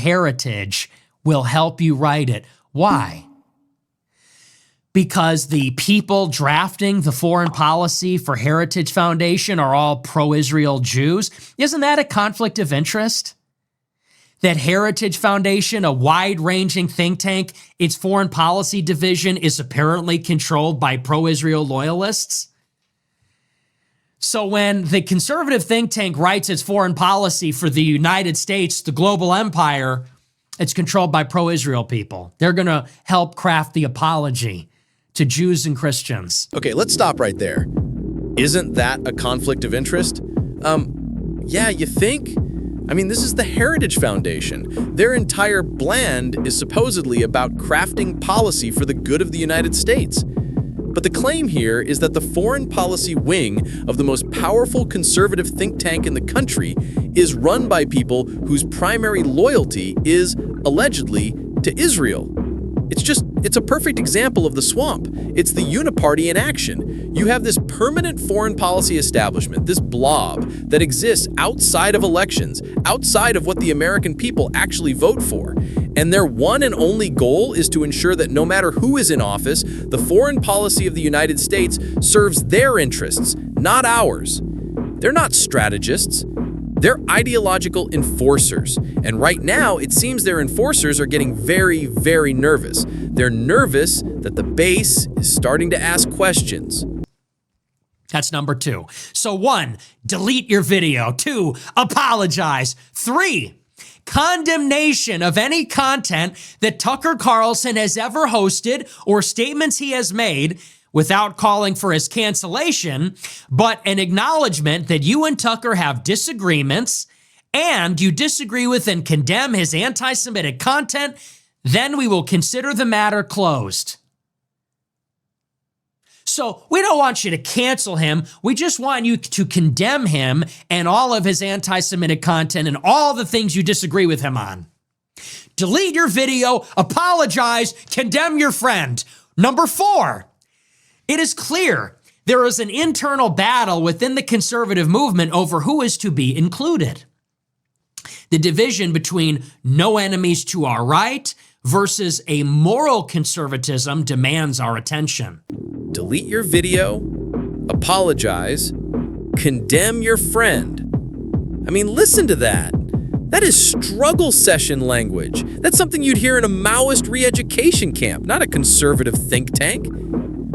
heritage will help you write it. Why? Because the people drafting the foreign policy for Heritage Foundation are all pro-Israel Jews. Isn't that a conflict of interest? That Heritage Foundation, a wide-ranging think tank, its foreign policy division is apparently controlled by pro-Israel loyalists? So when the conservative think tank writes its foreign policy for the United States, the global empire, it's controlled by pro-Israel people. They're going to help craft the apology to Jews and Christians. Okay, let's stop right there. Isn't that a conflict of interest? Yeah, you think? I mean, this is the Heritage Foundation. Their entire brand is supposedly about crafting policy for the good of the United States. But the claim here is that the foreign policy wing of the most powerful conservative think tank in the country is run by people whose primary loyalty is, allegedly, to Israel. It's a perfect example of the swamp. It's the uniparty in action. You have this permanent foreign policy establishment, this blob that exists outside of elections, outside of what the American people actually vote for. And their one and only goal is to ensure that no matter who is in office, the foreign policy of the United States serves their interests, not ours. They're not strategists. They're ideological enforcers. And right now, it seems their enforcers are getting very, very nervous. They're nervous that the base is starting to ask questions. That's number 2. So 1, delete your video. 2, apologize. 3, condemnation of any content that Tucker Carlson has ever hosted or statements he has made without calling for his cancellation, but an acknowledgement that you and Tucker have disagreements and you disagree with and condemn his anti-Semitic content, then we will consider the matter closed. So we don't want you to cancel him. We just want you to condemn him and all of his anti-Semitic content and all the things you disagree with him on. Delete your video, apologize, condemn your friend. Number 4, it is clear there is an internal battle within the conservative movement over who is to be included. The division between no enemies to our right versus a moral conservatism demands our attention. Delete your video, apologize, condemn your friend. I mean, listen to that. That is struggle session language. That's something you'd hear in a Maoist re-education camp, not a conservative think tank.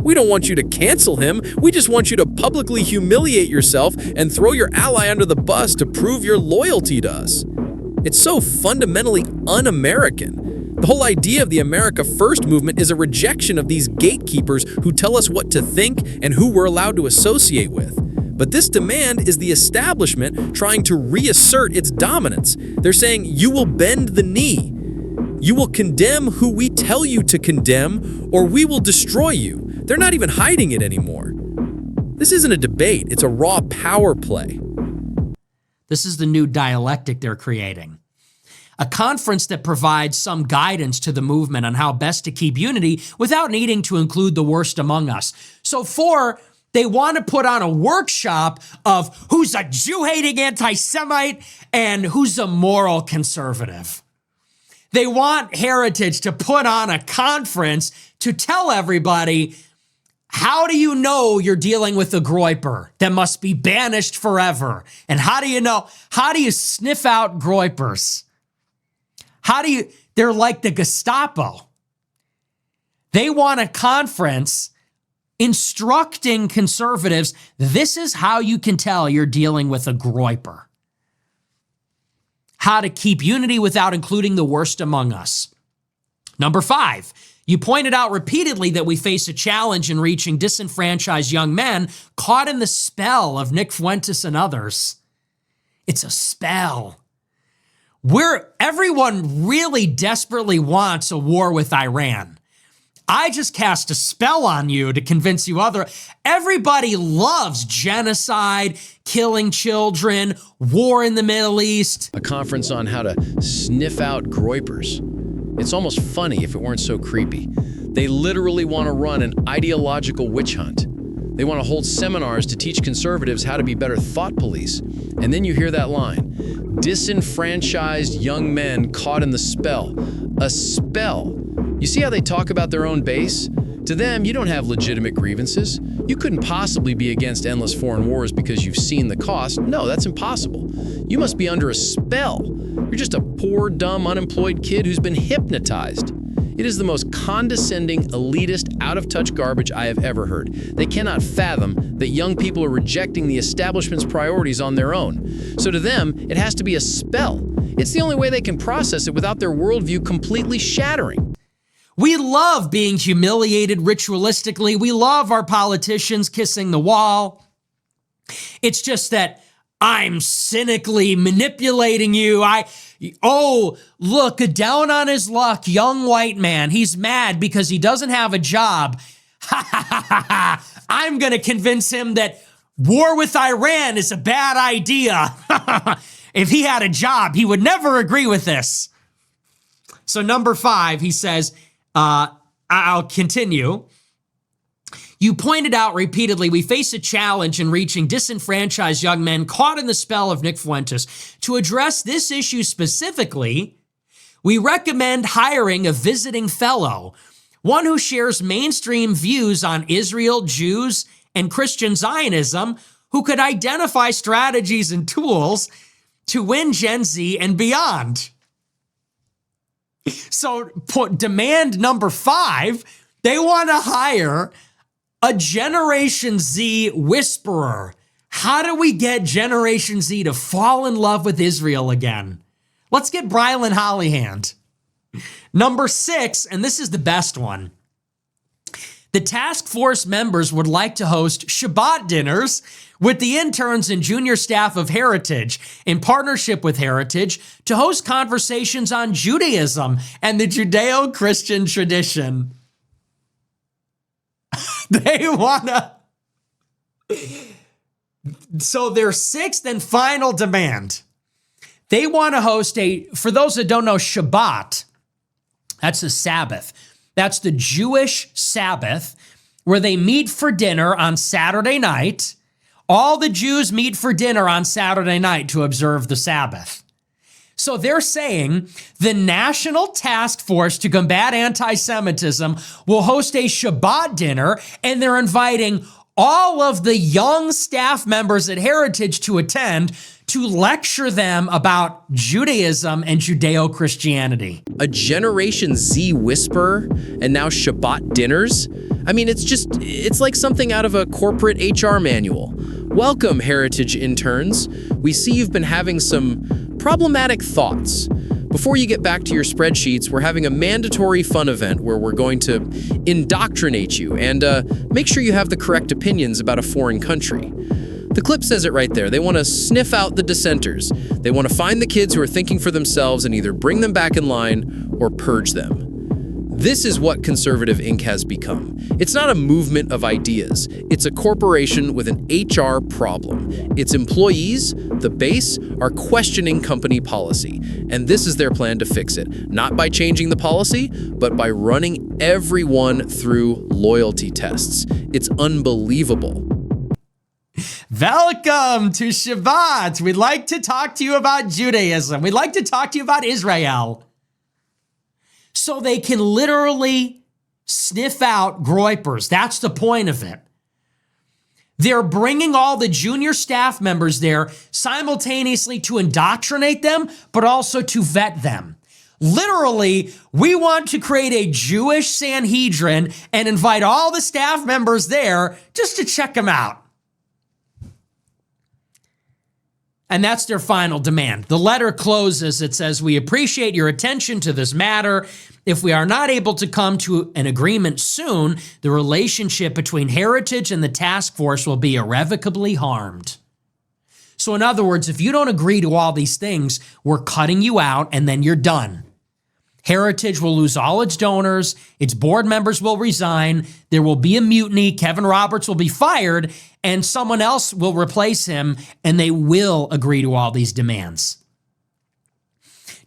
We don't want you to cancel him. We just want you to publicly humiliate yourself and throw your ally under the bus to prove your loyalty to us. It's so fundamentally un-American. The whole idea of the America First movement is a rejection of these gatekeepers who tell us what to think and who we're allowed to associate with. But this demand is the establishment trying to reassert its dominance. They're saying, you will bend the knee. You will condemn who we tell you to condemn, or we will destroy you. They're not even hiding it anymore. This isn't a debate. It's a raw power play. This is the new dialectic they're creating. A conference that provides some guidance to the movement on how best to keep unity without needing to include the worst among us. So 4, they want to put on a workshop of who's a Jew-hating anti-Semite and who's a moral conservative. They want Heritage to put on a conference to tell everybody, how do you know you're dealing with a groiper that must be banished forever? And how do you sniff out groipers? They're like the Gestapo. They want a conference instructing conservatives, this is how you can tell you're dealing with a groiper. How to keep unity without including the worst among us. Number 5, you pointed out repeatedly that we face a challenge in reaching disenfranchised young men caught in the spell of Nick Fuentes and others. It's a spell. Everyone really desperately wants a war with Iran. I just cast a spell on you to convince you everybody loves genocide, killing children, war in the Middle East. A conference on how to sniff out groipers. It's almost funny if it weren't so creepy. They literally want to run an ideological witch hunt. They want to hold seminars to teach conservatives how to be better thought police. And then you hear that line, disenfranchised young men caught in the spell. A spell. You see how they talk about their own base? To them, you don't have legitimate grievances. You couldn't possibly be against endless foreign wars because you've seen the cost. No, that's impossible. You must be under a spell. You're just a poor, dumb, unemployed kid who's been hypnotized. It is the most condescending, elitist, out-of-touch garbage I have ever heard. They cannot fathom that young people are rejecting the establishment's priorities on their own. So to them, it has to be a spell. It's the only way they can process it without their worldview completely shattering. We love being humiliated ritualistically. We love our politicians kissing the wall. It's just that I'm cynically manipulating you. Oh, look, down on his luck, young white man. He's mad because he doesn't have a job. Ha ha ha ha ha. I'm going to convince him that war with Iran is a bad idea. If he had a job, he would never agree with this. So number 5, he says, I'll continue. You pointed out repeatedly, we face a challenge in reaching disenfranchised young men caught in the spell of Nick Fuentes. To address this issue specifically, we recommend hiring a visiting fellow, one who shares mainstream views on Israel, Jews, and Christian Zionism, who could identify strategies and tools to win Gen Z and beyond. So demand number 5, they want to hire a Generation Z whisperer. How do we get Generation Z to fall in love with Israel again? Let's get Brylan Hollyhand. Number 6, and this is the best one. The task force members would like to host Shabbat dinners with the interns and junior staff of Heritage in partnership with Heritage to host conversations on Judaism and the Judeo-Christian tradition. They wanna... So their 6th and final demand. They want to host for those that don't know, Shabbat, that's the Sabbath. That's the Jewish Sabbath where they meet for dinner on Saturday night. All the Jews meet for dinner on Saturday night to observe the Sabbath. So they're saying the National Task Force to Combat Antisemitism will host a Shabbat dinner, and they're inviting all of the young staff members at Heritage to attend to lecture them about Judaism and Judeo-Christianity. A Generation Z whisperer and now Shabbat dinners? I mean, it's like something out of a corporate HR manual. Welcome, Heritage interns. We see you've been having some problematic thoughts. Before you get back to your spreadsheets, we're having a mandatory fun event where we're going to indoctrinate you and make sure you have the correct opinions about a foreign country. The clip says it right there. They want to sniff out the dissenters. They want to find the kids who are thinking for themselves and either bring them back in line or purge them. This is what Conservative Inc. has become. It's not a movement of ideas. It's a corporation with an HR problem. Its employees, the base, are questioning company policy. And this is their plan to fix it. Not by changing the policy, but by running everyone through loyalty tests. It's unbelievable. Welcome to Shabbat. We'd like to talk to you about Judaism. We'd like to talk to you about Israel. So they can literally sniff out groipers. That's the point of it. They're bringing all the junior staff members there simultaneously to indoctrinate them, but also to vet them. Literally, we want to create a Jewish Sanhedrin and invite all the staff members there just to check them out. And that's their final demand. The letter closes. It says, we appreciate your attention to this matter. If we are not able to come to an agreement soon, the relationship between Heritage and the task force will be irrevocably harmed. So in other words, if you don't agree to all these things, we're cutting you out and then you're done. Heritage will lose all its donors. Its board members will resign. There will be a mutiny. Kevin Roberts will be fired and someone else will replace him, and they will agree to all these demands.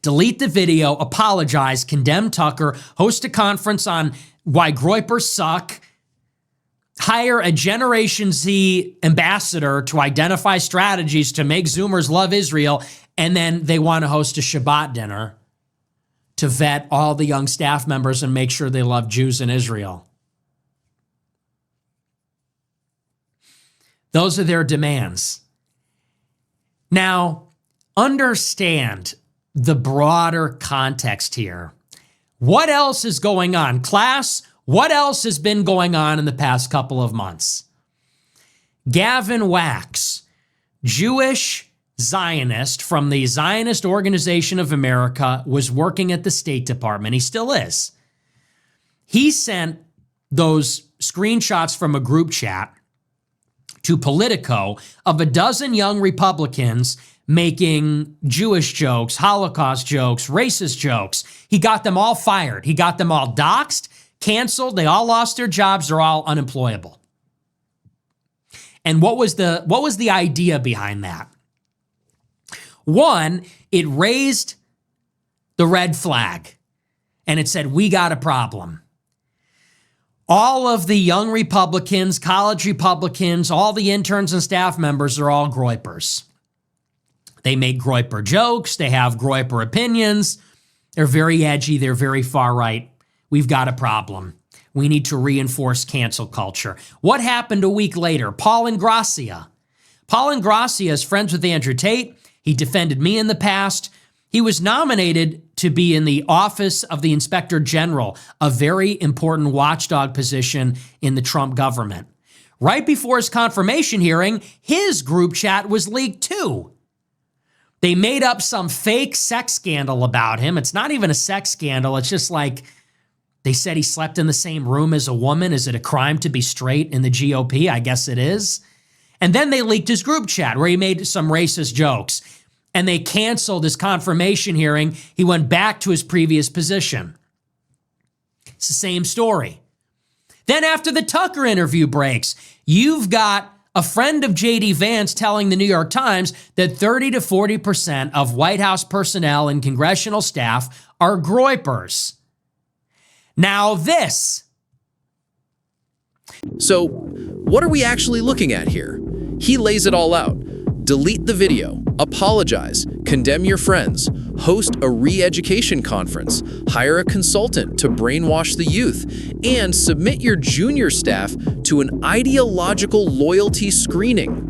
Delete the video, apologize, condemn Tucker, host a conference on why groipers suck, hire a Generation Z ambassador to identify strategies to make Zoomers love Israel, And then they want to host a Shabbat dinner to vet all the young staff members and make sure they love Jews in Israel. Those are their demands. Now, understand the broader context here. What else is going on? Class, what else has been going on in the past couple of months? Gavin Wax, Jewish Zionist from the Zionist Organization of America, was working at the State Department. He still is. He sent those screenshots from a group chat to Politico of a dozen young Republicans making Jewish jokes, Holocaust jokes, racist jokes. He got them all fired. He got them all doxxed, canceled. They all lost their jobs. They're all unemployable. And what was the idea behind that? One, it raised the red flag and it said, we got a problem. All of the young Republicans, college Republicans, all the interns and staff members are all groipers. They make groiper jokes. They have groiper opinions. They're very edgy. They're very far right. We've got a problem. We need to reinforce cancel culture. What happened a week later? Paul Ingrassia. Paul Ingrassia is friends with Andrew Tate. He defended me in the past. He was nominated to be in the office of the Inspector General, a very important watchdog position in the Trump government. Right before his confirmation hearing, his group chat was leaked too. They made up some fake sex scandal about him. It's not even a sex scandal. It's just like they said he slept in the same room as a woman. Is it a crime to be straight in the GOP? I guess it is. And then they leaked his group chat where he made some racist jokes. And they canceled his confirmation hearing. He went back to his previous position. It's the same story. Then after the Tucker interview breaks, you've got a friend of J.D. Vance telling the New York Times that 30 to 40% of White House personnel and congressional staff are groipers. Now this. So, what are we actually looking at here? He lays it all out. Delete the video, apologize, condemn your friends, host a re-education conference, hire a consultant to brainwash the youth, and submit your junior staff to an ideological loyalty screening.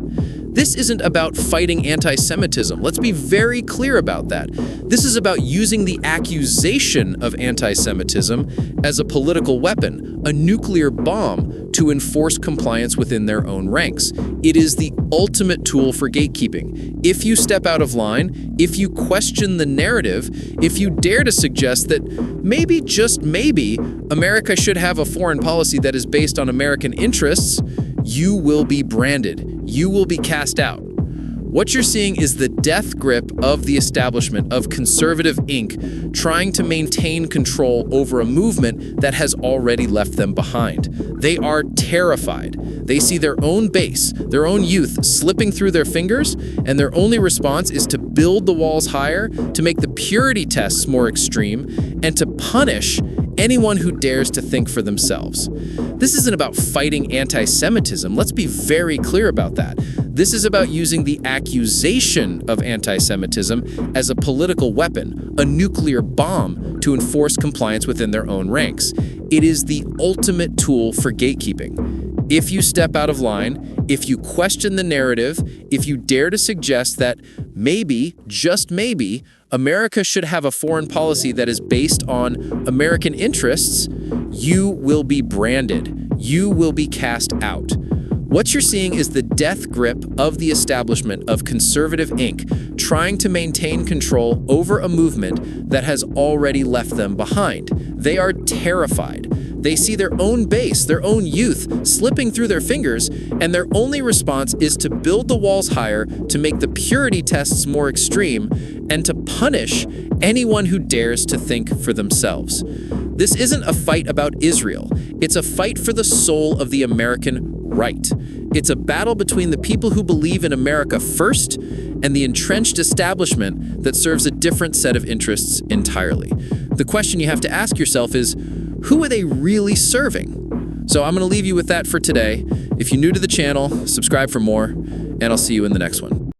This isn't about fighting anti-Semitism. Let's be very clear about that. This is about using the accusation of anti-Semitism as a political weapon, a nuclear bomb, to enforce compliance within their own ranks. It is the ultimate tool for gatekeeping. If you step out of line, if you question the narrative, if you dare to suggest that maybe, just maybe, America should have a foreign policy that is based on American interests, you will be branded. You will be cast out. What you're seeing is the death grip of the establishment, of conservative Inc., trying to maintain control over a movement that has already left them behind. They are terrified. They see their own base, their own youth slipping through their fingers, and their only response is to build the walls higher, to make the purity tests more extreme, and to punish anyone who dares to think for themselves. This isn't about fighting anti-Semitism. Let's be very clear about that. This is about using the accusation of anti-Semitism as a political weapon, a nuclear bomb, to enforce compliance within their own ranks. It is the ultimate tool for gatekeeping. If you step out of line, if you question the narrative, if you dare to suggest that maybe, just maybe, America should have a foreign policy that is based on American interests, you will be branded. You will be cast out. What you're seeing is the death grip of the establishment of conservative Inc., trying to maintain control over a movement that has already left them behind. They are terrified. They see their own base, their own youth, slipping through their fingers, and their only response is to build the walls higher, to make the purity tests more extreme, and to punish anyone who dares to think for themselves. This isn't a fight about Israel. It's a fight for the soul of the American right. It's a battle between the people who believe in America first and the entrenched establishment that serves a different set of interests entirely. The question you have to ask yourself is, who are they really serving? So I'm going to leave you with that for today. If you're new to the channel, subscribe for more, and I'll see you in the next one.